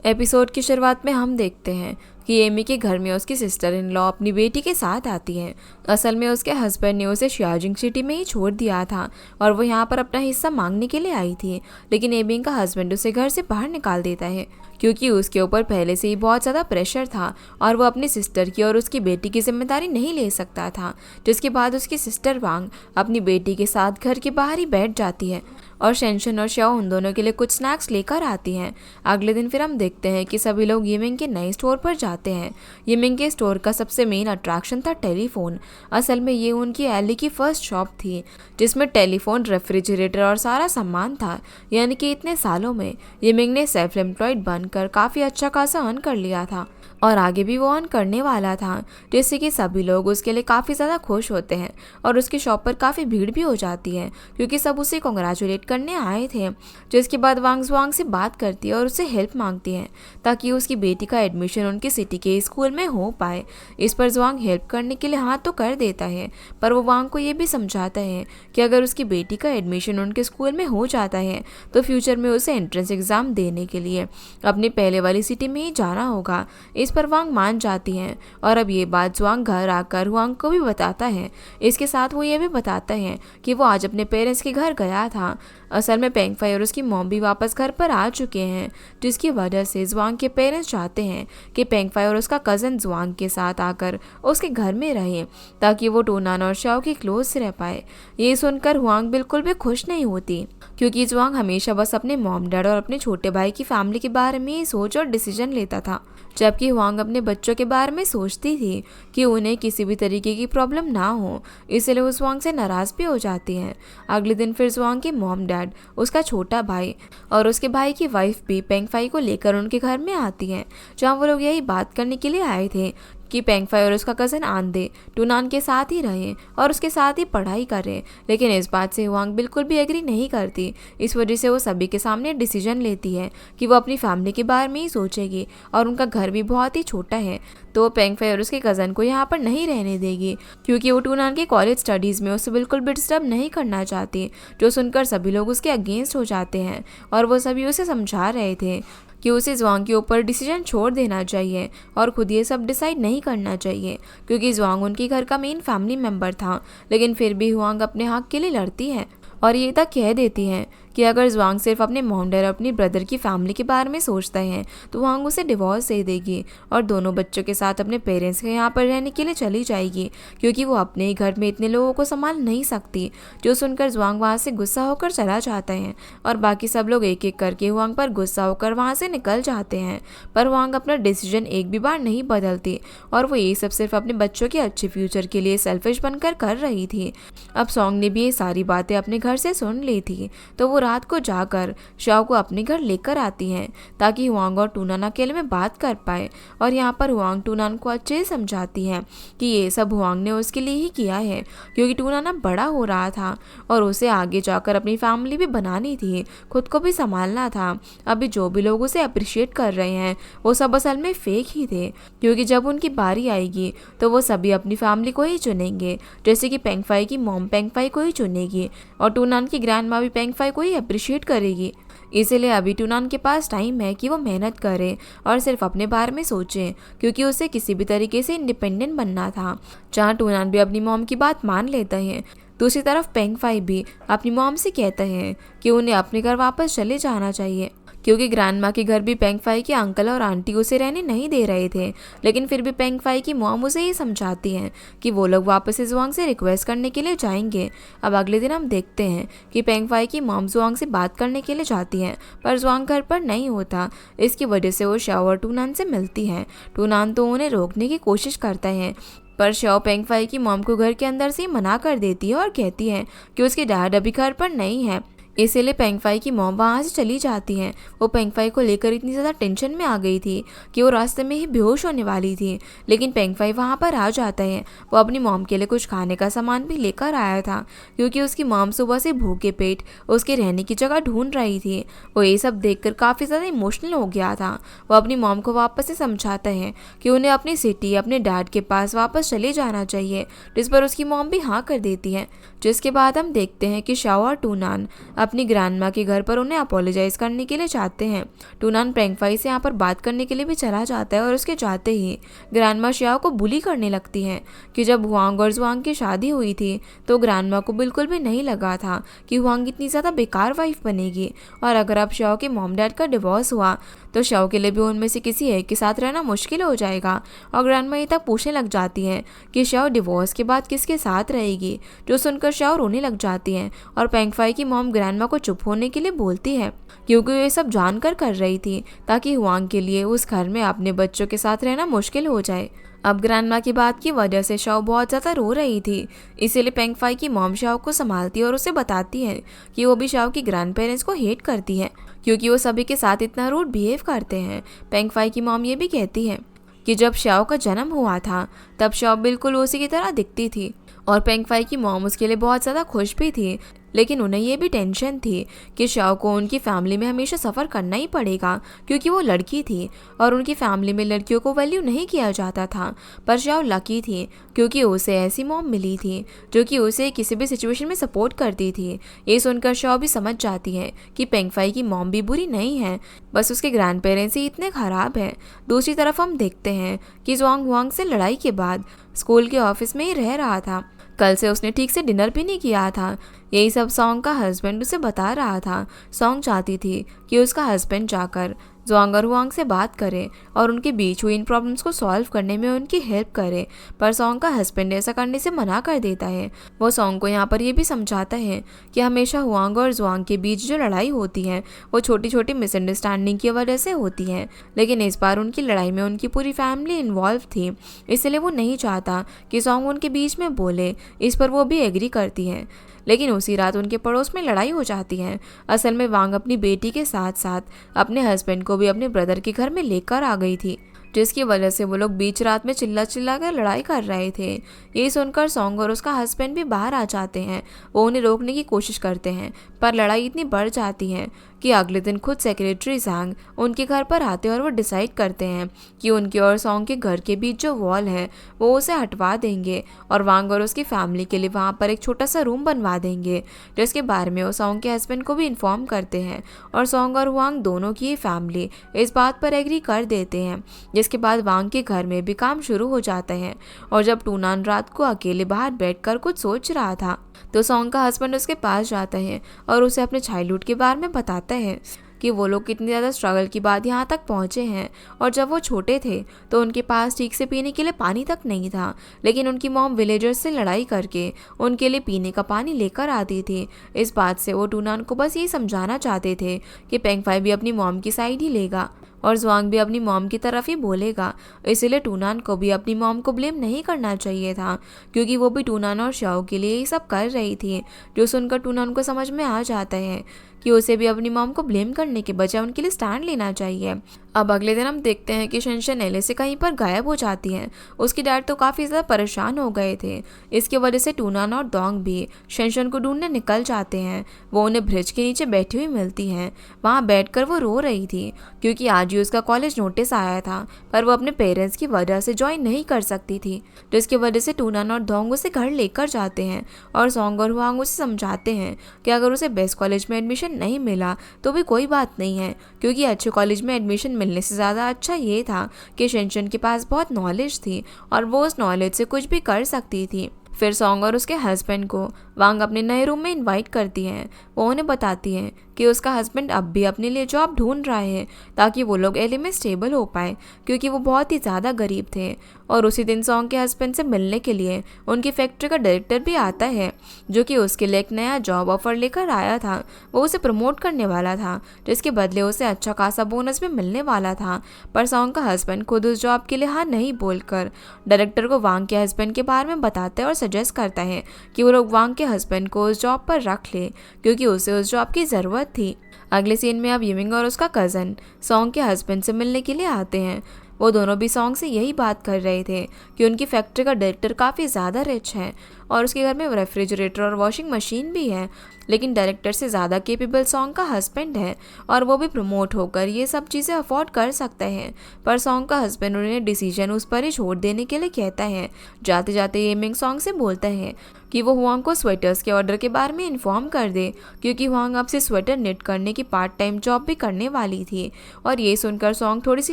Episode की शुरुआत में हम देखते हैं कि एमी के घर में उसकी सिस्टर इन लॉ अपनी बेटी के साथ आती है। असल में उसके हस्बैंड ने उसे शियाजिंग सिटी में ही छोड़ दिया था और वो यहाँ पर अपना हिस्सा मांगने के लिए आई थी, लेकिन एमी का हस्बैंड उसे घर से बाहर निकाल देता है क्योंकि उसके ऊपर पहले से ही बहुत ज़्यादा प्रेशर था और वो अपनी सिस्टर की और उसकी बेटी की जिम्मेदारी नहीं ले सकता था। जिसके बाद उसकी सिस्टर वांग अपनी बेटी के साथ घर के बाहर ही बैठ जाती है और शेंशन और श्याओ उन दोनों के लिए कुछ स्नैक्स लेकर आती हैं। अगले दिन फिर हम देखते हैं कि सभी लोग यिमिंग के नए स्टोर पर जाते हैं। यिमिंग के स्टोर का सबसे मेन अट्रैक्शन था टेलीफोन। असल में ये उनकी एली की फर्स्ट शॉप थी जिसमें टेलीफोन, रेफ्रिजरेटर और सारा सामान था। यानी कि इतने सालों में यिमिंग ने सेल्फ एम्प्लॉयड बनकर काफ़ी अच्छा खासा अर्न कर लिया था और आगे भी वो अर्न करने वाला था, जिससे कि सभी लोग उसके लिए काफ़ी ज़्यादा खुश होते हैं और उसकी शॉप पर काफ़ी भीड़ भी हो जाती है क्योंकि सब उसे कॉन्ग्रेचुलेट करने आए थे। जिसके बाद वांग से बात करती है और उससे हेल्प मांगती है ताकि उसकी बेटी का एडमिशन उनकी सिटी के स्कूल में हो पाए। इस पर ज्वांग हेल्प करने के लिए हाँ तो कर देता है, पर वो वांग को ये भी समझाता है कि अगर उसकी बेटी का एडमिशन उनके स्कूल में हो जाता है तो फ्यूचर में उसे एंट्रेंस एग्ज़ाम देने के लिए अपनी पहले वाली सिटी में ही जाना होगा। इस पर वांग मान जाती हैं और अब ये बात ज्वांग घर आकर हुआंग को भी बताता है। इसके साथ वो ये भी बताता है कि वो आज अपने पेरेंट्स के घर गया था। असल में पेंगफाई और उसकी मॉम भी वापस घर पर आ चुके हैं, जिसकी वजह से ज्वांग के पेरेंट्स चाहते हैं कि पेंगफाई और उसका कज़न ज्वांग के साथ आकर उसके घर में रहे ताकि वो टूनान और शाओ के क्लोज से रह पाए। ये सुनकर हुआंग बिल्कुल भी खुश नहीं होती क्योंकि ज्वांग हमेशा बस अपने मॉम डैड और अपने छोटे भाई की फैमिली के बारे में ही सोच और डिसीजन लेता था, जबकि हुआंग अपने बच्चों के बारे में सोचती थी कि उन्हें किसी भी तरीके की प्रॉब्लम ना हो, इसलिए वो ज्वांग से नाराज़ भी हो जाती हैं। अगले दिन फिर ज्वांग के मॉम डैड, उसका छोटा भाई और उसके भाई की वाइफ भी पेंगफाई को लेकर उनके घर में आती हैं, जहाँ वो लोग यही बात करने के लिए आए थे कि पेंगफाई और उसका कज़न आंधे टूनान के साथ ही रहें और उसके साथ ही पढ़ाई करें। लेकिन इस बात से हुआंग बिल्कुल भी एग्री नहीं करती। इस वजह से वो सभी के सामने डिसीजन लेती है कि वो अपनी फैमिली के बारे में ही सोचेगी और उनका घर भी बहुत ही छोटा है, तो वो पेंगफाई और उसके कज़न को यहाँ पर नहीं रहने देगी क्योंकि वो टूनान के कॉलेज स्टडीज़ में उसे बिल्कुल भी डिस्टर्ब नहीं करना चाहती। जो सुनकर सभी लोग उसके अगेंस्ट हो जाते हैं और वो सभी उसे समझा रहे थे कि उसे ज्वांग के ऊपर डिसीजन छोड़ देना चाहिए और खुद ये सब डिसाइड नहीं करना चाहिए क्योंकि ज्वांग उनके घर का मेन फैमिली मेम्बर था। लेकिन फिर भी हुआंग अपने हक के लिए लड़ती है और ये तक कह देती है कि अगर ज्वांग सिर्फ अपने मॉम डैड और अपनी ब्रदर की फैमिली के बारे में सोचता है तो हुआंग उसे डिवोर्स दे देगी और दोनों बच्चों के साथ अपने पेरेंट्स के यहाँ पर रहने के लिए चली जाएगी क्योंकि वो अपने ही घर में इतने लोगों को संभाल नहीं सकती। जो सुनकर ज्वांग वहाँ से गुस्सा होकर चला जाता है और बाकी सब लोग एक एक करके हुआंग पर गुस्सा होकर वहाँ से निकल जाते हैं, पर हुआंग अपना डिसीजन एक भी बार नहीं बदलती और वो ये सब सिर्फ अपने बच्चों के अच्छे फ्यूचर के लिए सेल्फिश बनकर कर रही थी। अब सॉन्ग ने भी ये सारी बातें अपने घर से सुन ली थी, तो वो रात को जाकर शाओ को अपने घर लेकर आती हैं ताकि हुआंग और टूनान अकेले में बात कर पाए। और यहाँ पर हुआंग टूनान को अच्छे से समझाती है कि ये सब हुआंग ने उसके लिए ही किया है क्योंकि टूनान अब बड़ा हो रहा था और उसे आगे जाकर अपनी फैमिली भी बनानी थी, खुद को भी संभालना था। अभी जो भी लोग उसे अप्रिशिएट कर रहे हैं वो सब असल में फेक ही थे क्योंकि जब उनकी बारी आएगी तो वो सभी अपनी फैमिली को ही चुनेंगे, जैसे कि पेंगफाई की मॉम पेंगफाई को ही चुनेगी और टूनान की ग्रैंड माँ भी पेंगफाई को ही अप्रिशिएट करेगी। इसीलिए अभी टूनान के पास टाइम है कि वो मेहनत करे और सिर्फ अपने बारे में सोचे क्योंकि उसे किसी भी तरीके से इंडिपेंडेंट बनना था। जहाँ टूनान भी अपनी मॉम की बात मान लेता है, दूसरी तरफ पेंगफाई भी अपनी मॉम से कहता है कि उन्हें अपने घर वापस चले जाना चाहिए क्योंकि ग्रैंड माँ के घर भी पेंगफाई के अंकल और आंटी उसे रहने नहीं दे रहे थे। लेकिन फिर भी पेंगफाई की मॉम उसे ये समझाती हैं कि वो लोग वापस ज्वांग से रिक्वेस्ट करने के लिए जाएंगे। अब अगले दिन हम देखते हैं कि पेंगफाई की मॉम ज्वांग से बात करने के लिए जाती हैं, पर ज्वांग घर पर नहीं होता। इसकी वजह से वो शाओ और टूनान से मिलती हैं। टूनान तो उन्हें रोकने की कोशिश करता है, पर शाओ पेंगफाई की मॉम को घर के अंदर से मना कर देती है और कहती है कि उसके डैड अभी घर पर नहीं है, इसीलिए पेंगफाई की मॉम वहाँ से चली जाती हैं। वो पेंगफाई को लेकर इतनी ज़्यादा टेंशन में आ गई थी कि वो रास्ते में ही बेहोश होने वाली थी, लेकिन पेंगफाई वहाँ पर आ जाता है। वो अपनी मॉम के लिए कुछ खाने का सामान भी लेकर आया था क्योंकि उसकी मॉम सुबह से भूखे पेट उसके रहने की जगह ढूंढ रही थी। वो ये सब देखकर काफ़ी ज़्यादा इमोशनल हो गया था। वो अपनी मॉम को वापस से समझाता है कि उन्हें अपनी सिटी अपने डैड के पास वापस चले जाना चाहिए, जिस पर उसकी मॉम भी हाँ कर देती है। जिसके बाद हम देखते हैं कि शाओ और टूनान अपनी ग्रैंडमा के घर पर उन्हें अपोलोजाइज करने के लिए चाहते हैं। टूनान पेंगफाई से यहाँ पर बात करने के लिए भी चला जाता है और उसके जाते ही ग्रैंडमा श्याओ को बुली करने लगती है कि जब हुआंग और जुआंग की शादी हुई थी तो ग्रैंडमा को बिल्कुल भी नहीं लगा था कि हुआंग इतनी ज़्यादा बेकार वाइफ बनेगी, और अगर अब श्याओ के मॉम डैड का डिवोर्स हुआ तो श्याओ के लिए भी उनमें से किसी एक के साथ रहना मुश्किल हो जाएगा। और ग्रैंडमा ये तक पूछने लग जाती है कि श्याओ डिवोर्स के बाद किसके साथ रहेगी, जो सुनकर श्याओ रोने लग जाती है और पेंगफाई की मॉम ग्रैंडमा को चुप होने के लिए बोलती है, क्योंकि वो ये सब जानकर कर रही थी ताकि हुआंग के लिए उस घर में अपने बच्चों के साथ रहना मुश्किल हो जाए। अब ग्रैंडमा की बात की वजह से शाओ बहुत ज़्यादा रो रही थी, इसीलिए पेंगफाई की मॉम शाओ को संभालती है और उसे बताती है कि वो भी शाओ की ग्रैंड पेरेंट्स को हेट करती है क्योंकि वो सभी के साथ इतना रूड बिहेव करते हैं। पेंगफाई की मॉम ये भी कहती है कि जब शाओ का जन्म हुआ था तब शाओ बिल्कुल उसी की तरह दिखती थी, और पेंगफाई की मॉम उसके लिए बहुत ज़्यादा खुश भी थी, लेकिन उन्हें ये भी टेंशन थी कि शाओ को उनकी फैमिली में हमेशा सफ़र करना ही पड़ेगा क्योंकि वो लड़की थी और उनकी फैमिली में लड़कियों को वैल्यू नहीं किया जाता था। पर शाओ लकी थी क्योंकि उसे ऐसी मॉम मिली थी जो कि उसे किसी भी सिचुएशन में सपोर्ट करती थी। ये सुनकर शाओ भी समझ जाती है कि पेंगफाई की मॉम भी बुरी नहीं है, बस उसके ग्रैंड पेरेंट्स ही इतने ख़राब हैं। दूसरी तरफ हम देखते हैं कि जुआंग हुआंग से लड़ाई के बाद स्कूल के ऑफिस में ही रह रहा था। कल से उसने ठीक से डिनर भी नहीं किया था। यही सब सॉन्ग का हस्बैंड उसे बता रहा था। सॉन्ग चाहती थी कि उसका हस्बैंड जाकर जुआंग और हुआंग से बात करे और उनके बीच हुई इन प्रॉब्लम्स को सॉल्व करने में उनकी हेल्प करे, पर सॉन्ग का हस्बैंड ऐसा करने से मना कर देता है। वो सॉन्ग को यहाँ पर ये भी समझाता है कि हमेशा हुआंग और जुआंग के बीच जो लड़ाई होती है वो छोटी छोटी मिसअंडरस्टैंडिंग की वजह से होती है, लेकिन इस बार उनकी लड़ाई में उनकी पूरी फैमिली इन्वॉल्व थी, इसलिए वो नहीं चाहता कि सॉन्ग उनके बीच में बोले। इस पर वो भी एग्री करती है, लेकिन उसी रात उनके पड़ोस में लड़ाई हो जाती है। असल में वांग अपनी बेटी के साथ साथ अपने हस्बैंड को भी अपने ब्रदर के घर में लेकर आ गई थी, जिसकी वजह से वो लोग बीच रात में चिल्ला चिल्ला कर लड़ाई कर रहे थे। ये सुनकर सॉन्ग और उसका हस्बैंड भी बाहर आ जाते हैं। वो उन्हें रोकने की कोशिश करते हैं, पर लड़ाई इतनी बढ़ जाती है कि अगले दिन खुद सेक्रेटरी जैंग उनके घर पर आते हैं और वो डिसाइड करते हैं कि उनके और सॉन्ग के घर के बीच जो वॉल है वो उसे हटवा देंगे और वांग और उसकी फैमिली के लिए वहाँ पर एक छोटा सा रूम बनवा देंगे, जिसके बारे में वो सॉन्ग के हस्बैंड को भी इन्फॉर्म करते हैं। और सॉन्ग और वांग दोनों की फैमिली इस बात पर एग्री कर देते हैं, जिसके बाद वांग के घर में भी काम शुरू हो जाता है। और जब टूनान रात को अकेले बाहर बैठकर कुछ सोच रहा था तो सॉन्ग का हस्बैंड उसके पास जाता है और उसे अपने चाइल्डहुड के बारे में बताता है कि वो लोग कितनी ज़्यादा स्ट्रगल के बाद यहाँ तक पहुँचे हैं, और जब वो छोटे थे तो उनके पास ठीक से पीने के लिए पानी तक नहीं था, लेकिन उनकी मॉम विलेजर्स से लड़ाई करके उनके लिए पीने का पानी लेकर आती थी। इस बात से वो टूनान को बस ये समझाना चाहते थे कि पेंगफाई भी अपनी मॉम की साइड ही लेगा और जुआंग भी अपनी मॉम की तरफ ही बोलेगा, इसलिए टूनान को भी अपनी मॉम को ब्लेम नहीं करना चाहिए था क्योंकि वो भी टूनान और शाओ के लिए ये सब कर रही थी। जो सुनकर टूनान को समझ में आ जाता है कि उसे भी अपनी मॉम को ब्लेम करने के बजाय उनके लिए स्टैंड लेना चाहिए। अब अगले दिन हम देखते हैं कि शेनशन एले से कहीं पर गायब हो जाती है। उसकी डैड तो काफ़ी ज़्यादा परेशान हो गए थे, इसकी वजह से टूनान और डोंग भी शेनशन को ढूंढने निकल जाते हैं। वो उन्हें ब्रिज के नीचे बैठी हुई मिलती हैं। वहाँ बैठकर वो रो रही थी क्योंकि आज ही उसका कॉलेज नोटिस आया था, पर वो अपने पेरेंट्स की वजह से ज्वाइन नहीं कर सकती थी, जिसकी वजह से टूनान और डोंग उसे घर लेकर जाते हैं और सॉन्ग और हुआंग उसे समझाते हैं कि अगर उसे बेस्ट कॉलेज में एडमिशन नहीं मिला तो भी कोई बात नहीं है, क्योंकि अच्छे कॉलेज में एडमिशन मिलने से ज़्यादा अच्छा ये था कि शेनशन के पास बहुत नॉलेज थी और वो उस नॉलेज से कुछ भी कर सकती थी। फिर सॉन्ग और उसके हस्बैंड को वांग अपने नए रूम में इनवाइट करती हैं। वो उन्हें बताती हैं कि उसका हस्बैंड अब भी अपने लिए जॉब ढूंढ रहा है ताकि वो लोग एले में स्टेबल हो पाए, क्योंकि वो बहुत ही ज़्यादा गरीब थे। और उसी दिन सॉन्ग के हस्बैंड से मिलने के लिए उनकी फैक्ट्री का डायरेक्टर भी आता है, जो कि उसके लिए एक नया जॉब ऑफर लेकर आया था। वो उसे प्रमोट करने वाला था, जिसके बदले उसे अच्छा खासा बोनस भी मिलने वाला था। पर सॉन्ग का हस्बैंड खुद उस जॉब के लिए हाँ नहीं बोलकर डायरेक्टर को वांग के हस्बैंड के बारे में बताता है और सजेस्ट करता है कि वो लोग वांग के हस्बैंड को उस जॉब पर रख ले, क्योंकि उसे उस जॉब की ज़रूरत थी। अगले सीन में अब यमिंग और उसका कज़न सॉन्ग के हस्बैंड से मिलने के लिए आते हैं। वो दोनों भी सॉन्ग से यही बात कर रहे थे कि उनकी फैक्ट्री का डायरेक्टर काफ़ी ज़्यादा रिच है और उसके घर में रेफ्रिजरेटर और वॉशिंग मशीन भी है, लेकिन डायरेक्टर से ज़्यादा केपेबल सॉन्ग का हस्बैंड है और वो भी प्रमोट होकर ये सब चीज़ें अफोर्ड कर सकता है। पर सॉन्ग का हस्बैंड उन्हें डिसीजन उस पर ही छोड़ देने के लिए कहता है। जाते जाते ये मिंग सॉन्ग से बोलता है कि वो हुआंग को स्वेटर्स के ऑर्डर के बारे में इन्फॉर्म कर दे, क्योंकि हुआंग अब से स्वेटर निट करने की पार्ट टाइम जॉब भी करने वाली थी। और ये सुनकर सॉन्ग थोड़ी सी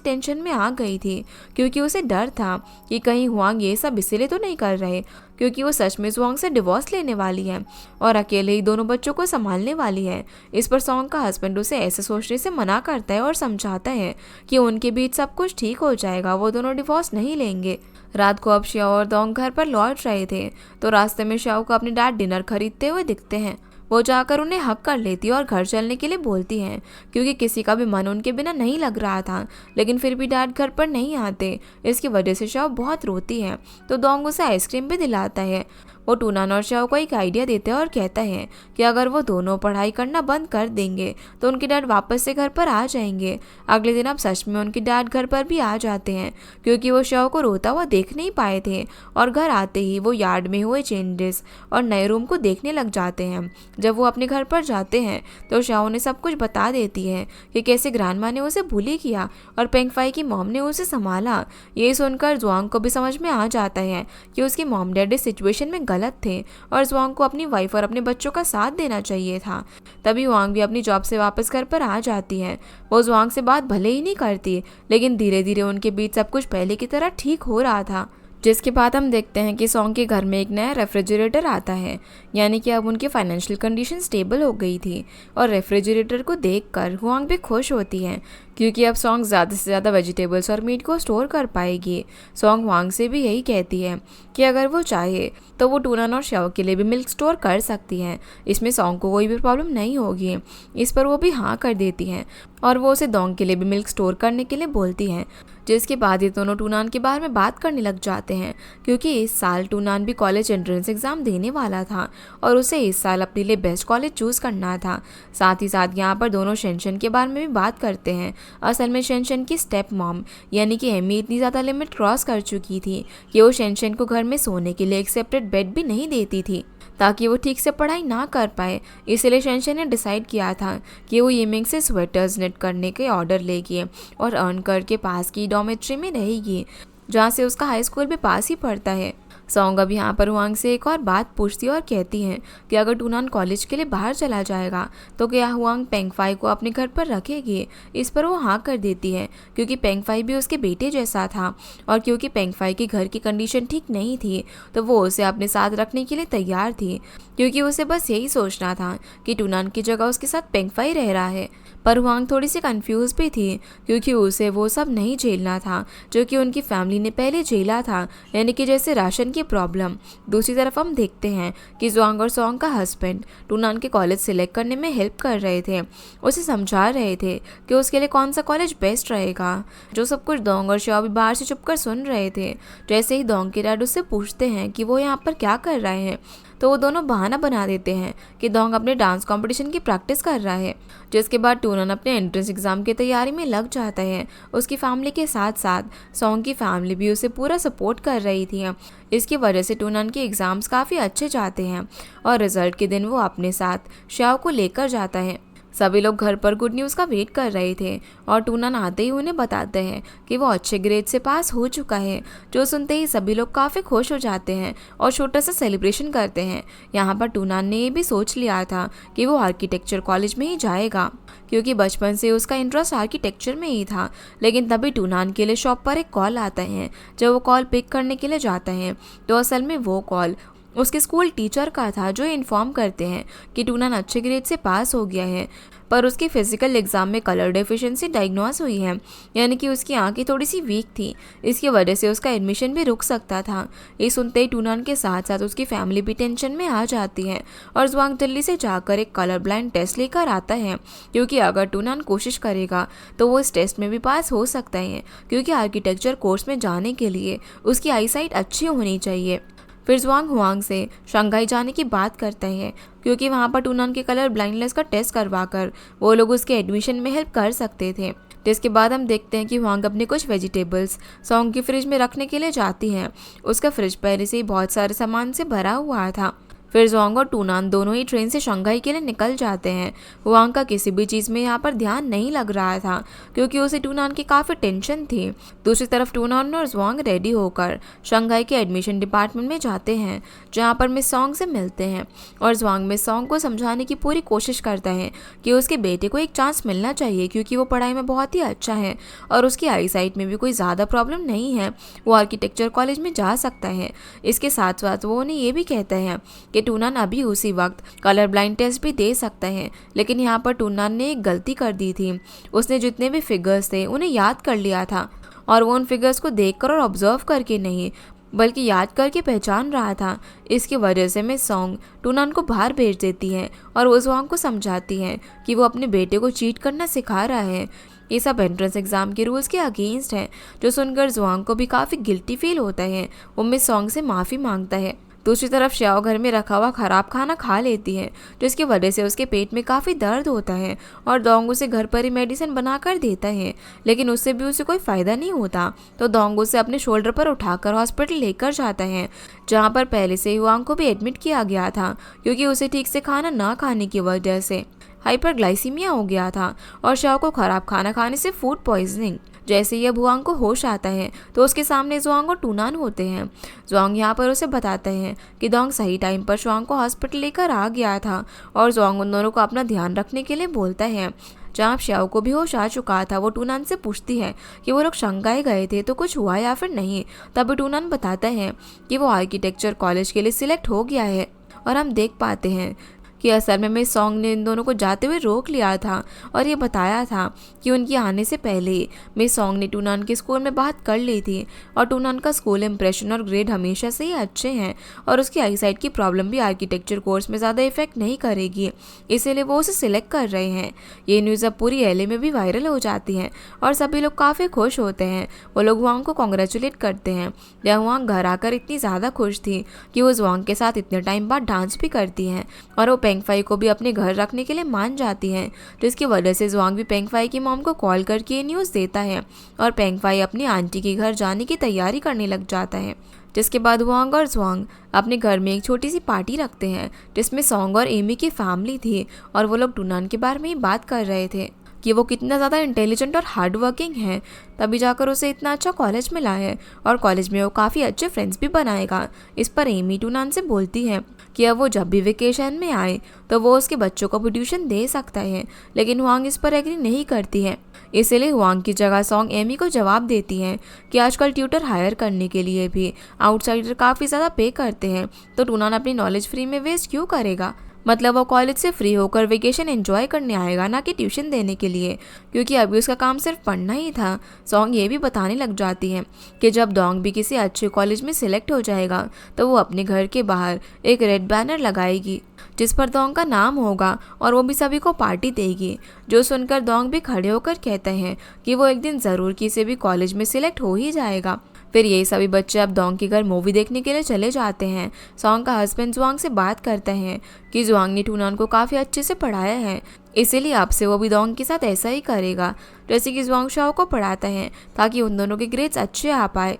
टेंशन में आ गई थी, क्योंकि उसे डर था कि कहीं हुआंग ये सब इसीलिए तो नहीं कर रहे क्योंकि वो सच में जुआंग से डिवोर्स लेने वाली है और अकेले ही दोनों बच्चों को संभालने वाली है। इस पर सॉन्ग का हस्बैंड उसे ऐसे सोचने से मना करता है और समझाता है कि उनके बीच सब कुछ ठीक हो जाएगा, वो दोनों डिवोर्स नहीं लेंगे। रात को अब श्याओ और दोंग घर पर लौट रहे थे तो रास्ते में श्याओ को अपने डैड डिनर खरीदते हुए दिखते हैं। वो जाकर उन्हें हक कर लेती है और घर चलने के लिए बोलती हैं, क्योंकि किसी का भी मन उनके बिना नहीं लग रहा था। लेकिन फिर भी डैड घर पर नहीं आते, इसकी वजह से श्याओ बहुत रोती है। तो दोंग उसे आइसक्रीम भी दिलाता है। वो टूनान और श्याओ को एक आइडिया देता है और कहता है कि अगर वो दोनों पढ़ाई करना बंद कर देंगे तो उनके डैड वापस से घर पर आ जाएंगे। अगले दिन अब सच में उनके डैड घर पर भी आ जाते हैं, क्योंकि वो श्याओ को रोता हुआ देख नहीं पाए थे और घर आते ही वो यार्ड में हुए चेंजेस और नए रूम को देखने लग जाते हैं। जब वो अपने घर पर जाते हैं तो श्याओ ने सब कुछ बता देती है कि कैसे ग्रैंडमा ने उसे बुली किया और पेंगफाई की मॉम ने उसे संभाला। ये सुनकर जुआंग को भी समझ में आ जाता है कि उसकी मॉम डैड इस सिचुएशन में गलत थे और जुआंग को अपनी वाइफ और अपने बच्चों का साथ देना चाहिए था। तभी हुआंग भी अपनी जॉब से वापस घर पर आ जाती है। वो जुआंग से बात भले ही नहीं करती, लेकिन धीरे धीरे उनके बीच सब कुछ पहले की तरह ठीक हो रहा था। जिसके बाद हम देखते हैं कि सॉन्ग के घर में एक नया रेफ्रिजरेटर आता है, यानी कि अब उनकी फाइनेंशियल कंडीशन स्टेबल हो गई थी। और रेफ्रिजरेटर को देखकर हुआंग भी खुश होती है, क्योंकि अब सॉन्ग ज़्यादा से ज़्यादा वेजिटेबल्स और मीट को स्टोर कर पाएगी। सॉन्ग हुआंग से भी यही कहती है कि अगर वो चाहे तो वो टूनान और श्याओ के लिए भी मिल्क स्टोर कर सकती है, इसमें सॉन्ग को कोई भी प्रॉब्लम नहीं होगी। इस पर वो भी हाँ कर देती है और वो उसे दोंग के लिए भी मिल्क स्टोर करने के लिए बोलती है। जिसके बाद ये दोनों टूनान के बारे में बात करने लग जाते हैं, क्योंकि इस साल टूनान भी कॉलेज एंट्रेंस एग्ज़ाम देने वाला था और उसे इस साल अपने लिए बेस्ट कॉलेज चूज़ करना था। साथ ही साथ यहाँ पर दोनों शेनशन के बारे में भी बात करते हैं। असल में शेनशन की स्टेप मॉम यानी कि एमी इतनी ज़्यादा लिमिट क्रॉस कर चुकी थी कि वो शेनशन को घर में सोने के लिए एक सेपरेट बेड भी नहीं देती थी, ताकि वो ठीक से पढ़ाई ना कर पाए। इसलिए शेनशन ने डिसाइड किया था कि वो येमिंग से स्वेटर्स निट करने के ऑर्डर लेगी और अर्न करके पास की डॉर्मेट्री में रहेगी, जहाँ से उसका हाई स्कूल भी पास ही पड़ता है। सॉन्ग अब यहाँ पर हुआंग से एक और बात पूछती है और कहती है कि अगर टूनान कॉलेज के लिए बाहर चला जाएगा तो क्या हुआंग पेंगफाई को अपने घर पर रखेगी। इस पर वो हाँ कर देती है, क्योंकि पेंगफाई भी उसके बेटे जैसा था और क्योंकि पेंगफाई की घर की कंडीशन ठीक नहीं थी तो वो उसे अपने साथ रखने के लिए तैयार थी, क्योंकि उसे बस यही सोचना था कि टूनान की जगह उसके साथ पेंगफाई रह रहा है। पर हुआंग थोड़ी सी कंफ्यूज भी थी, क्योंकि उसे वो सब नहीं झेलना था जो कि उनकी फैमिली ने पहले झेला था, यानी कि जैसे राशन की प्रॉब्लम। दूसरी तरफ हम देखते हैं कि जुआंग और सॉन्ग का हस्बैंड टूनान के कॉलेज सिलेक्ट करने में हेल्प कर रहे थे, उसे समझा रहे थे कि उसके लिए कौन सा कॉलेज बेस्ट रहेगा। जो सब कुछ दोंग और श्याओ भी बाहर से चुपकर सुन रहे थे। जैसे ही दोंग के डैड उससे पूछते हैं कि वो यहाँ पर क्या कर रहे हैं तो वो दोनों बहाना बना देते हैं कि दोंग अपने डांस कंपटीशन की प्रैक्टिस कर रहा है। जिसके बाद टूनान अपने एंट्रेंस एग्जाम की तैयारी में लग जाता है। उसकी फैमिली के साथ साथ सॉन्ग की फैमिली भी उसे पूरा सपोर्ट कर रही थी। इसकी वजह से टूनान के एग्ज़ाम्स काफ़ी अच्छे जाते हैं और रिजल्ट के दिन वो अपने साथ श्याओ को लेकर जाता है। सभी लोग घर पर गुड न्यूज़ का वेट कर रहे थे और टूनान आते ही उन्हें बताते हैं कि वो अच्छे ग्रेड से पास हो चुका है। जो सुनते ही सभी लोग काफ़ी खुश हो जाते हैं और छोटा सा सेलिब्रेशन करते हैं। यहाँ पर टूनान ने ये भी सोच लिया था कि वो आर्किटेक्चर कॉलेज में ही जाएगा, क्योंकि बचपन से उसका इंटरेस्ट आर्किटेक्चर में ही था। लेकिन तभी टूनान के लिए शॉप पर एक कॉल आता है। जब वो कॉल पिक करने के लिए जाता है तो असल में वो कॉल उसके स्कूल टीचर का था, जो इन्फॉर्म करते हैं कि टूनान अच्छे ग्रेड से पास हो गया है, पर उसकी फिजिकल एग्जाम में कलर डेफिशिएंसी डायग्नोस हुई है, यानी कि उसकी आंखें थोड़ी सी वीक थी। इसकी वजह से उसका एडमिशन भी रुक सकता था। ये सुनते ही टूनान के साथ साथ उसकी फैमिली भी टेंशन में आ जाती है और जुआंग दिल्ली से जाकर एक कलर ब्लाइंड टेस्ट लेकर आता है, क्योंकि अगर टूनान कोशिश करेगा तो वो इस टेस्ट में भी पास हो सकता है, क्योंकि आर्किटेक्चर कोर्स में जाने के लिए उसकी आईसाइट अच्छी होनी चाहिए। फिर जुआंग हुआंग से शंघाई जाने की बात करते हैं, क्योंकि वहाँ पर टूनान के कलर ब्लाइंडनेस का टेस्ट करवाकर वो लोग उसके एडमिशन में हेल्प कर सकते थे। जिसके बाद हम देखते हैं कि वांग अपने कुछ वेजिटेबल्स सॉन्ग की फ्रिज में रखने के लिए जाती हैं। उसका फ्रिज पहले से ही बहुत सारे सामान से भरा हुआ था। फिर ज़ोंग और टूनान दोनों ही ट्रेन से शंघाई के लिए निकल जाते हैं। वांग का किसी भी चीज़ में यहाँ पर ध्यान नहीं लग रहा था क्योंकि उसे टूनान की काफ़ी टेंशन थी। दूसरी तरफ टूनान और ज़ोंग रेडी होकर शंघाई के एडमिशन डिपार्टमेंट में जाते हैं, जहाँ पर मिस सॉन्ग से मिलते हैं और ज़ोंग मिस सॉन्ग को समझाने की पूरी कोशिश करता है कि उसके बेटे को एक चांस मिलना चाहिए क्योंकि वो पढ़ाई में बहुत ही अच्छा है और उसकी आई साइट में भी कोई ज़्यादा प्रॉब्लम नहीं है, वो आर्किटेक्चर कॉलेज में जा सकता है। इसके साथ साथ वो उन्हें ये भी कहता है कि टूनान अभी उसी वक्त कलर ब्लाइंड टेस्ट भी दे सकता है। लेकिन यहाँ पर टूनान ने एक गलती कर दी थी। उसने जितने भी फिगर्स थे उन्हें याद कर लिया था और वो उन फिगर्स को देखकर और ऑब्जर्व करके नहीं बल्कि याद करके पहचान रहा था। इसकी वजह से मिस सॉन्ग टूनान को बाहर भेज देती है और वो ज़ोंग को समझाती है कि वो अपने बेटे को चीट करना सिखा रहा है। ये सब एंट्रेंस एग्जाम के रूल्स के अगेंस्ट है, जो सुनकर ज़ोंग को भी काफ़ी गिल्टी फील होता है। वो मिस सॉन्ग से माफ़ी मांगता है। दूसरी तरफ श्याओ घर में रखा हुआ खराब खाना खा लेती है, जिसकी वजह से उसके पेट में काफ़ी दर्द होता है और दोंग उसे घर पर ही मेडिसिन बनाकर देता है, लेकिन उससे भी उसे कोई फ़ायदा नहीं होता। तो दोंग उसे अपने शोल्डर पर उठाकर हॉस्पिटल लेकर जाता है, जहाँ पर पहले से युवांग को भी एडमिट किया गया था क्योंकि उसे ठीक से खाना ना खाने की वजह से हाइपरग्लाइसीमिया हो गया था और श्याओ को खराब खाना खाने से फूड पॉइजनिंग। जैसे ही अब हुआंग को होश आता है तो उसके सामने ज़ोंग और टूनान होते हैं। ज़ोंग यहाँ पर उसे बताते हैं कि दोंग सही टाइम पर शुआंग को हॉस्पिटल लेकर आ गया था और ज़ोंग उन दोनों को अपना ध्यान रखने के लिए बोलता है। जहाँ श्याओ को भी होश आ चुका था, वो टूनान से पूछती है कि वो लोग शंघाई गए थे तो कुछ हुआ या फिर नहीं। तभी टूनान बताता है कि वो आर्किटेक्चर कॉलेज के लिए सिलेक्ट हो गया है और हम देख पाते हैं कि असल में मिस सॉन्ग ने इन दोनों को जाते हुए रोक लिया था और ये बताया था कि उनके आने से पहले ही मिस सॉन्ग ने टूनान के स्कूल में बात कर ली थी और टूनान का स्कूल इंप्रेशन और ग्रेड हमेशा से ही अच्छे हैं और उसकी आई साइट की प्रॉब्लम भी आर्किटेक्चर कोर्स में ज़्यादा इफेक्ट नहीं करेगी, इसीलिए वो उसे सिलेक्ट कर रहे हैं। ये न्यूज़ अब पूरी एलए में भी वायरल हो जाती है और सभी लोग काफ़ी खुश होते हैं। वो लोग हुआंग को कॉन्ग्रेचुलेट करते हैं। जब हुआंग घर आकर इतनी ज़्यादा खुश थी कि वो ज़ोंग के साथ इतने टाइम बाद डांस भी करती हैं और वो पेंगफाई को भी अपने घर रखने के लिए मान जाती हैं, जिसकी वजह से ज़ोंग भी पेंगफाई की मॉम को कॉल करके ये न्यूज़ देता है और पेंगफाई अपनी आंटी के घर जाने की तैयारी करने लग जाता है। जिसके बाद हुआंग और ज़ोंग अपने घर में एक छोटी सी पार्टी रखते हैं जिसमें सॉन्ग और एमी की फैमिली थी और वो लोग टूनान के बारे में ही बात कर रहे थे कि वो कितना ज़्यादा इंटेलिजेंट और हार्ड वर्किंग है, तभी जाकर उसे इतना अच्छा कॉलेज मिला है और कॉलेज में वो काफ़ी अच्छे फ्रेंड्स भी बनाएगा। इस पर एमी टूनान से बोलती है कि अब वो जब भी वेकेशन में आए तो वो उसके बच्चों को ट्यूशन दे सकता है, लेकिन हुआंग इस पर एग्री नहीं करती है। इसीलिए हुआंग की जगह सॉन्ग एमी को जवाब देती है कि आजकल ट्यूटर हायर करने के लिए भी आउटसाइडर काफ़ी ज़्यादा पे करते हैं, तो टूनान अपनी नॉलेज फ्री में वेस्ट क्यों करेगा। मतलब वो कॉलेज से फ्री होकर वेकेशन एंजॉय करने आएगा, ना कि ट्यूशन देने के लिए, क्योंकि अभी उसका काम सिर्फ पढ़ना ही था। सॉन्ग ये भी बताने लग जाती है कि जब दोंग भी किसी अच्छे कॉलेज में सिलेक्ट हो जाएगा तो वो अपने घर के बाहर एक रेड बैनर लगाएगी जिस पर दोंग का नाम होगा और वो भी सभी को पार्टी देगी। जो सुनकर दोंग भी खड़े होकर कहते हैं कि वो एक दिन ज़रूर किसी भी कॉलेज में सिलेक्ट हो ही जाएगा। फिर ये सभी बच्चे अब दोंग के घर मूवी देखने के लिए चले जाते हैं। सॉन्ग का हस्बैंड जुआंग से बात करता है कि जुआंग ने टूनान को काफ़ी अच्छे से पढ़ाया है, इसीलिए अब से वो भी दोंग के साथ ऐसा ही करेगा जैसे कि जुआंग शाओ को पढ़ाता है, ताकि उन दोनों के ग्रेड्स अच्छे आ पाए।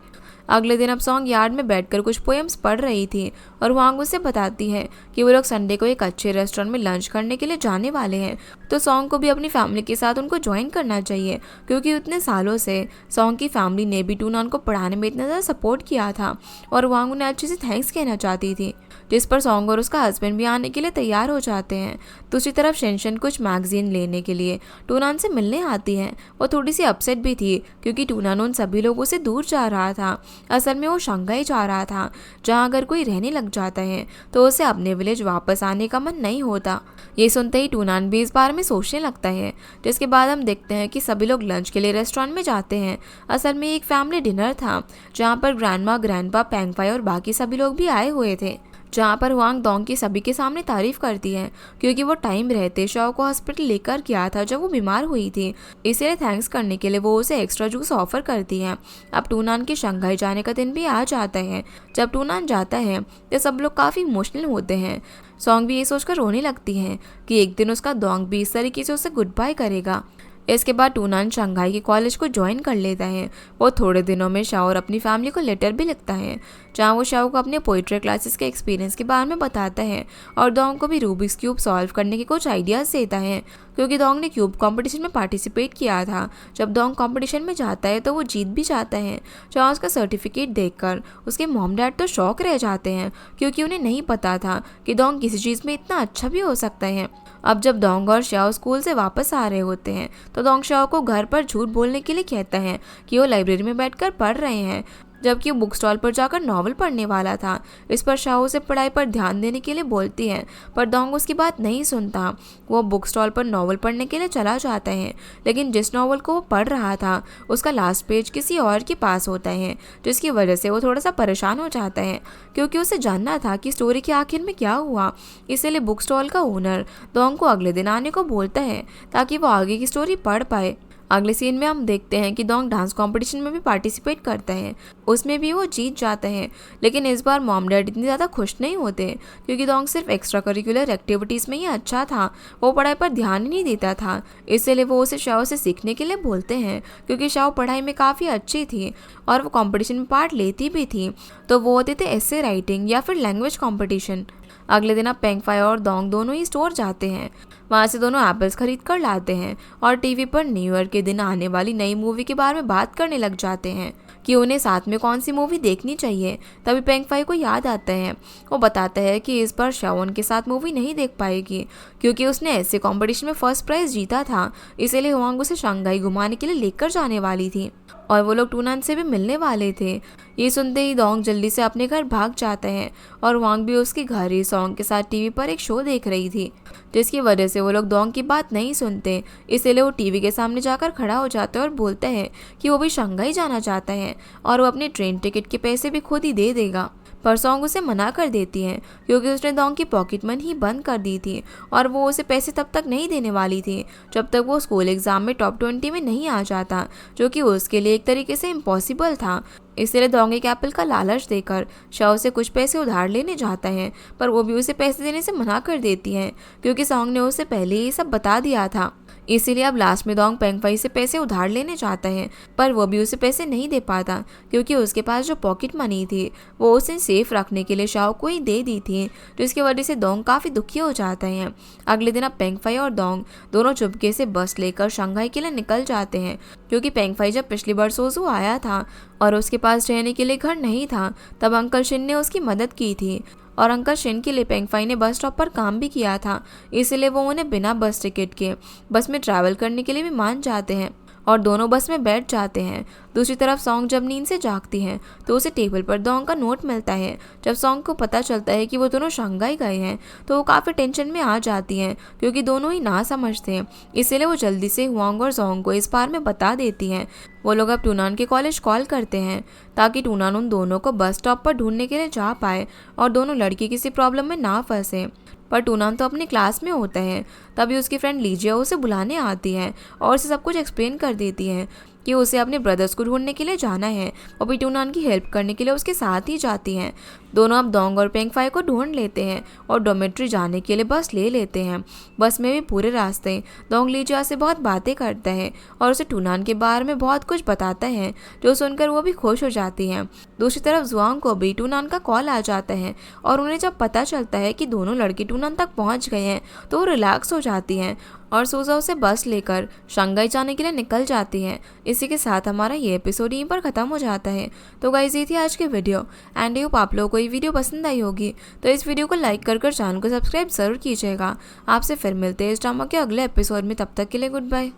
अगले दिन अब सॉन्ग यार्ड में बैठकर कुछ पोएम्स पढ़ रही थी और हुआंग उसे बताती है कि वो लोग संडे को एक अच्छे रेस्टोरेंट में लंच करने के लिए जाने वाले हैं, तो सॉन्ग को भी अपनी फैमिली के साथ उनको ज्वाइन करना चाहिए, क्योंकि इतने सालों से सॉन्ग की फैमिली ने भी टूनान को पढ़ाने में इतना ज़्यादा सपोर्ट किया था और हुआंग उन्हें अच्छे से थैंक्स कहना चाहती थी, जिस पर सॉन्ग और उसका हस्बैंड भी आने के लिए तैयार हो जाते हैं। दूसरी तरफ शेनशन कुछ मैगजीन लेने के लिए टूनान से मिलने आती है। वो थोड़ी सी अपसेट भी थी क्योंकि टूनान उन सभी लोगों से दूर जा रहा था। असल में वो शंघाई जा रहा था, जहाँ अगर कोई रहने लग जाता है तो उसे अपने विलेज वापस आने का मन नहीं होता। ये सुनते ही टूनान भी इस बारे में सोचने लगता है, जिसके बाद हम देखते हैं कि सभी लोग लंच के लिए रेस्टोरेंट में जाते हैं। असल में एक फैमिली डिनर था जहाँ पर ग्रैंडमा, ग्रैंडपा, पेंगफाई और बाकी सभी लोग भी आए हुए थे, जहाँ पर हुआंग दोंग की सभी के सामने तारीफ करती है क्योंकि वो टाइम रहते शाओ को हॉस्पिटल लेकर गया था जब वो बीमार हुई थी, इसीलिए थैंक्स करने के लिए वो उसे एक्स्ट्रा जूस ऑफर करती है। अब टूनान के शंघाई जाने का दिन भी आ जाता है। जब टूनान जाता है तो सब लोग काफ़ी इमोशनल होते हैं। सॉन्ग भी ये सोचकर रोने लगती है कि एक दिन उसका दोंग भी इस तरीके से उसे गुड बाय करेगा। इसके बाद टूनान शंघाई के कॉलेज को ज्वाइन कर लेता है। वो थोड़े दिनों में शाओ अपनी फैमिली को लेटर भी लिखता है, जहाँ वो शाओ को अपने पोइट्री क्लासेस के एक्सपीरियंस के बारे में बताता है और डोंग को भी रूबिक्स क्यूब सॉल्व करने के कुछ आइडियाज़ देता है, क्योंकि डोंग ने क्यूब कंपटीशन में पार्टिसिपेट किया था। जब डोंग कंपटीशन में जाता है तो वो जीत भी जाता है, जहाँ उसका सर्टिफिकेट देखकर उसके मॉम डैड तो शॉक रह जाते हैं, क्योंकि उन्हें नहीं पता था कि डोंग किसी चीज़ में इतना अच्छा भी हो सकता है। अब जब डोंग और शाओ स्कूल से वापस आ रहे होते हैं तो डोंग शाओ को घर पर झूठ बोलने के लिए कहता है कि वो लाइब्रेरी में बैठकर पढ़ रहे हैं, जबकि वो बुक स्टॉल पर जाकर नॉवल पढ़ने वाला था। इस पर शाओ से पढ़ाई पर ध्यान देने के लिए बोलती है, पर डोंग उसकी बात नहीं सुनता। वो बुक स्टॉल पर नॉवल पढ़ने के लिए चला जाता है, लेकिन जिस नॉवल को वो पढ़ रहा था उसका लास्ट पेज किसी और के पास होता है, जिसकी वजह से वो थोड़ा सा परेशान हो जाता है, क्योंकि उसे जानना था कि स्टोरी के आखिर में क्या हुआ। इसीलिए बुक स्टॉल का ओनर डोंग को अगले दिन आने को बोलता है ताकि वो आगे की स्टोरी पढ़ पाए। अगले सीन में हम देखते हैं कि डोंग डांस कंपटीशन में भी पार्टिसिपेट करता है, उसमें भी वो जीत जाता है। लेकिन इस बार मॉम डैड इतनी ज़्यादा खुश नहीं होते, क्योंकि डोंग सिर्फ एक्स्ट्रा करिकुलर एक्टिविटीज़ में ही अच्छा था, वो पढ़ाई पर ध्यान ही नहीं देता था। इसलिए वो उसे शाओ से सीखने के लिए बोलते हैं, क्योंकि शाओ पढ़ाई में काफ़ी अच्छी थी और वो कॉम्पिटिशन में पार्ट लेती भी थी। तो वो होते थे एसे राइटिंग या फिर लैंग्वेज कॉम्पिटिशन। अगले दिन अब पेंगफाई और डोंग दोनों ही स्टोर जाते हैं, वहाँ से दोनों एप्पल्स खरीद कर लाते हैं और टीवी पर न्यू ईयर के दिन आने वाली नई मूवी के बारे में बात करने लग जाते हैं कि उन्हें साथ में कौन सी मूवी देखनी चाहिए। तभी पेंगफाई को याद आता है, वो बताता है कि इस बार शाओन के साथ मूवी नहीं देख पाएगी, क्योंकि उसने ऐसे कंपटीशन में फर्स्ट प्राइज जीता था, इसीलिए हुआंग उसे शंघाई घुमाने के लिए लेकर जाने वाली थी और वो लोग टूनान से भी मिलने वाले थे। ये सुनते ही डोंग जल्दी से अपने घर भाग जाता है और वांग भी उसके घर ही सॉन्ग के साथ टीवी पर एक शो देख रही थी, जिसकी वजह से वो लोग डोंग की बात नहीं सुनते। इसीलिए वो टीवी के सामने जाकर खड़ा हो जाता है और बोलता है कि वो भी शंघाई जाना चाहता है और वो अपने ट्रेन टिकट के पैसे भी खुद ही दे देगा। पर सॉन्ग उसे मना कर देती है, क्योंकि उसने डोंग की पॉकेट मनी ही बंद कर दी थी और वो उसे पैसे तब तक नहीं देने वाली थी जब तक वो स्कूल एग्जाम में टॉप 20 में नहीं आ जाता, जो कि उसके लिए एक तरीके से इम्पॉसिबल था। इसलिए डोंग एक एप्पल का लालच देकर शाओ से कुछ पैसे उधार लेने जाता है, पर वो भी उसे पैसे देने से मना कर देती है, क्योंकि सॉन्ग ने उसे पहले ही सब बता दिया था। इसीलिए अब लास्ट में डोंग पेंगफाई से पैसे उधार लेने चाहता है, पर वो भी उसे पैसे नहीं दे पाता, क्योंकि उसके पास जो पॉकेट मनी थी वो उसे सेफ रखने के लिए शाओ को ही दे दी थी, जिसकी वजह से डोंग काफ़ी दुखी हो जाता है। अगले दिन अब पेंगफाई और डोंग दोनों चुपके से बस लेकर शंघाई के लिए निकल जाते हैं, क्योंकि पेंगफाई जब पिछली बार सोजू आया था और उसके पास रहने के लिए घर नहीं था, तब अंकल शिन ने उसकी मदद की थी और अंकल शिन के लिए पेंगफाई ने बस स्टॉप पर काम भी किया था, इसलिए वो उन्हें बिना बस टिकट के बस में ट्रैवल करने के लिए भी मान जाते हैं और दोनों बस में बैठ जाते हैं। दूसरी तरफ सॉन्ग जब नींद से जागती है तो उसे टेबल पर डोंग का नोट मिलता है। जब सॉन्ग को पता चलता है कि वो दोनों शंघाई गए हैं तो वो काफ़ी टेंशन में आ जाती हैं, क्योंकि दोनों ही ना समझते हैं। इसीलिए वो जल्दी से हुआंग और जोंग को इस बार में बता देती हैं। वो लोग अब टूनान के कॉलेज कॉल करते हैं ताकि टूनान उन दोनों को बस स्टॉप पर ढूंढने के लिए जा पाए और दोनों लड़की किसी प्रॉब्लम में ना फंसे। पर टूनान तो अपनी क्लास में होता है, तभी उसकी फ्रेंड लीजिया उसे बुलाने आती है और उसे सब कुछ एक्सप्लेन कर देती है कि उसे अपने ब्रदर्स को ढूंढने के लिए जाना है। और भी टूनान की हेल्प करने के लिए उसके साथ ही जाती हैं। दोनों अब डोंग और पेंगफाई को ढूंढ लेते हैं और डॉर्मेट्री जाने के लिए बस ले लेते हैं। बस में भी पूरे रास्ते डोंग लीजिया से बहुत बातें करता है और उसे टूनान के बारे में बहुत कुछ बताता है, जो सुनकर वो भी खुश हो जाती हैं। दूसरी तरफ जुआंग को भी टूनान का कॉल आ जाता है और उन्हें जब पता चलता है कि दोनों लड़के टूनान तक पहुँच गए हैं तो वो रिलैक्स हो जाती हैं और सूजा उसे बस लेकर शंघाई जाने के लिए निकल जाती हैं। इसी के साथ हमारा ये एपिसोड यहीं पर ख़त्म हो जाता है। तो गाइस, ये थी आज की वीडियो एंड आई होप आप लोगों को ये वीडियो पसंद आई होगी। तो इस वीडियो को लाइक कर चैनल को सब्सक्राइब ज़रूर कीजिएगा। आपसे फिर मिलते हैं इस ड्रामा के अगले एपिसोड में, तब तक के लिए गुड बाय।